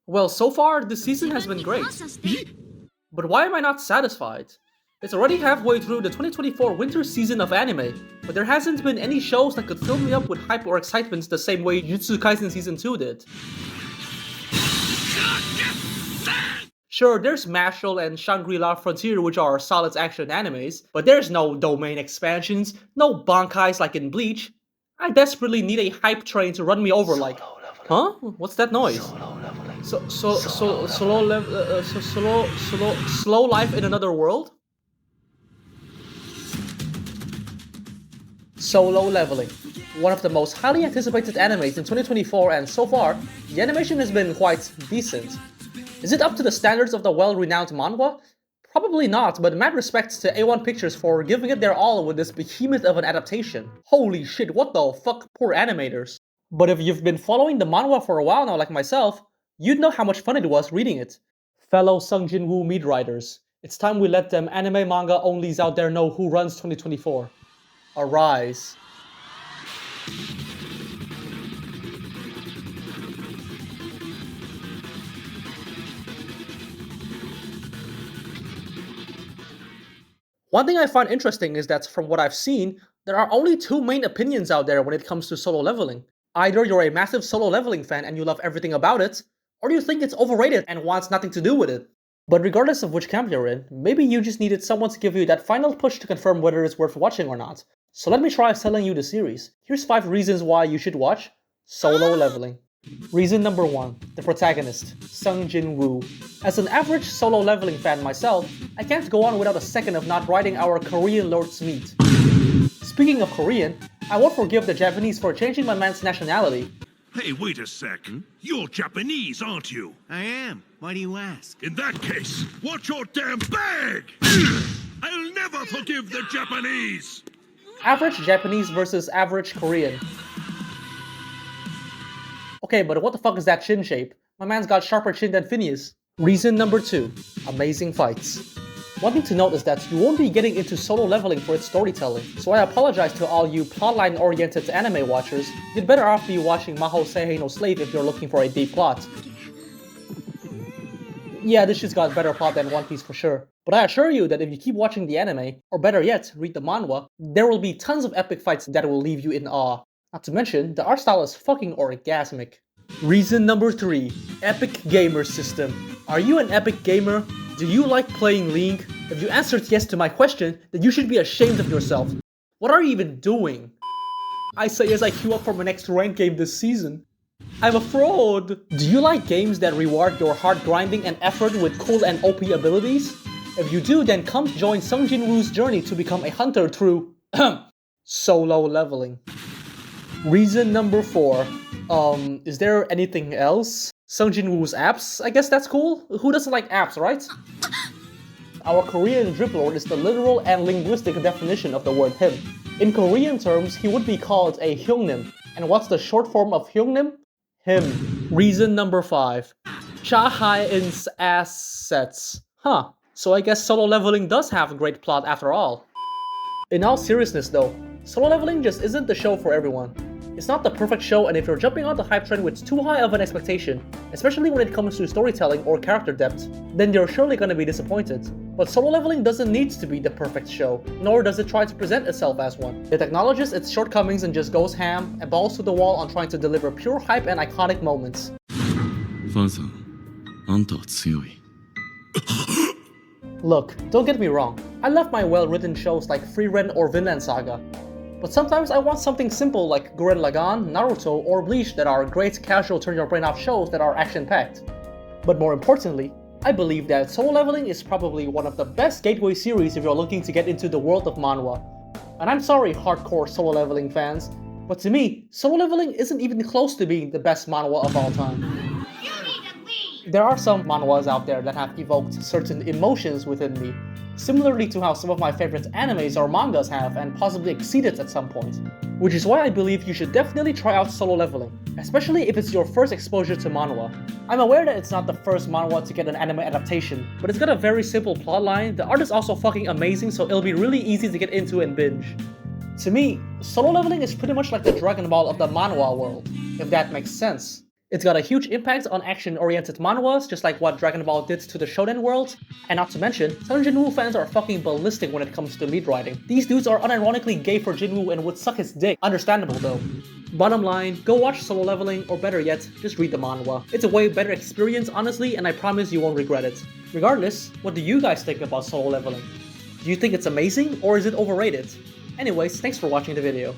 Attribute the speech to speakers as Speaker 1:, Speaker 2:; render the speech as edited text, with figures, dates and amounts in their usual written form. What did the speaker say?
Speaker 1: Well, so far, this season has been great. But why am I not satisfied? It's already halfway through the 2024 winter season of anime, but there hasn't been any shows that could fill me up with hype or excitement the same way Jujutsu Kaisen Season 2 did. Sure, there's Mashal and Shangri-La Frontier which are solid action animes, but there's no domain expansions, no bankais like in Bleach. I desperately need a hype train to run me over like... Huh? What's that noise? Slow life in another world? Solo Leveling, one of the most highly anticipated animes in 2024, and so far, the animation has been quite decent. Is it up to the standards of the well-renowned manhwa? Probably not, but mad respect to A1 Pictures for giving it their all with this behemoth of an adaptation. Holy shit, what the fuck, poor animators. But if you've been following the manhwa for a while now like myself, you'd know how much fun it was reading it. Fellow Sung Jin-woo meat writers, it's time we let them anime manga onlys out there know who runs 2024. Arise. One thing I find interesting is that from what I've seen, there are only two main opinions out there when it comes to Solo Leveling. Either you're a massive Solo Leveling fan and you love everything about it, or you think it's overrated and wants nothing to do with it. But regardless of which camp you're in, maybe you just needed someone to give you that final push to confirm whether it's worth watching or not. So let me try selling you the series. Here's 5 reasons why you should watch Solo Leveling. Reason number 1, the protagonist, Sung Jin-woo. As an average Solo Leveling fan myself, I can't go on without a second of not riding our Korean Lord's meat. Speaking of Korean, I won't forgive the Japanese for changing my man's nationality.
Speaker 2: Hey, wait a second. You're Japanese, aren't you?
Speaker 3: I am. Why do you ask?
Speaker 2: In that case, watch your damn bag! I'll never forgive the Japanese!
Speaker 1: Average Japanese versus average Korean. Okay, but what the fuck is that chin shape? My man's got sharper chin than Phineas. Reason number 2, amazing fights. One thing to note is that you won't be getting into Solo Leveling for its storytelling, so I apologize to all you plotline-oriented anime watchers. You'd better off be watching Maho Seihei no Slave if you're looking for a deep plot. Yeah, this shit's got better plot than One Piece for sure. But I assure you that if you keep watching the anime, or better yet, read the manhwa, there will be tons of epic fights that will leave you in awe. Not to mention, the art style is fucking orgasmic. Reason number 3, Epic Gamer System. Are you an epic gamer? Do you like playing League? If you answered yes to my question, then you should be ashamed of yourself. What are you even doing? I say as I queue up for my next ranked game this season. I'm a fraud! Do you like games that reward your hard grinding and effort with cool and OP abilities? If you do, then come join Sung Jin-woo's journey to become a hunter through Solo Leveling. Reason number 4. Is there anything else? Sung Jin-woo's apps? I guess that's cool. Who doesn't like apps, right? Our Korean drip lord is the literal and linguistic definition of the word him. In Korean terms, he would be called a hyungnim. And what's the short form of hyungnim? Him. Reason number 5. Cha Hae-in's assets. Huh. So I guess Solo Leveling does have a great plot after all. In all seriousness though, Solo Leveling just isn't the show for everyone. It's not the perfect show, and if you're jumping on the hype train with too high of an expectation, especially when it comes to storytelling or character depth, then you're surely gonna be disappointed. But Solo Leveling doesn't need to be the perfect show, nor does it try to present itself as one. It acknowledges its shortcomings and just goes ham and balls to the wall on trying to deliver pure hype and iconic moments.
Speaker 4: ファンさん、あんたは強い。
Speaker 1: Look, don't get me wrong, I love my well-written shows like Frieren or Vinland Saga. But sometimes I want something simple like Gurren Lagann, Naruto, or Bleach that are great casual turn-your-brain-off shows that are action-packed. But more importantly, I believe that Solo Leveling is probably one of the best gateway series if you're looking to get into the world of manhwa. And I'm sorry hardcore Solo Leveling fans, but to me, Solo Leveling isn't even close to being the best manhwa of all time. There are some manhwas out there that have evoked certain emotions within me, similarly to how some of my favorite animes or mangas have and possibly exceeded at some point. Which is why I believe you should definitely try out Solo Leveling, especially if it's your first exposure to manhwa. I'm aware that it's not the first manhwa to get an anime adaptation, but it's got a very simple plotline, the art is also fucking amazing, so it'll be really easy to get into and binge. To me, Solo Leveling is pretty much like the Dragon Ball of the manhwa world, if that makes sense. It's got a huge impact on action-oriented manhwas, just like what Dragon Ball did to the shonen world. And not to mention, some Jinwoo fans are fucking ballistic when it comes to lead writing. These dudes are unironically gay for Jinwoo and would suck his dick. Understandable though. Bottom line, go watch Solo Leveling, or better yet, just read the manhwa. It's a way better experience, honestly, and I promise you won't regret it. Regardless, what do you guys think about Solo Leveling? Do you think it's amazing, or is it overrated? Anyways, thanks for watching the video.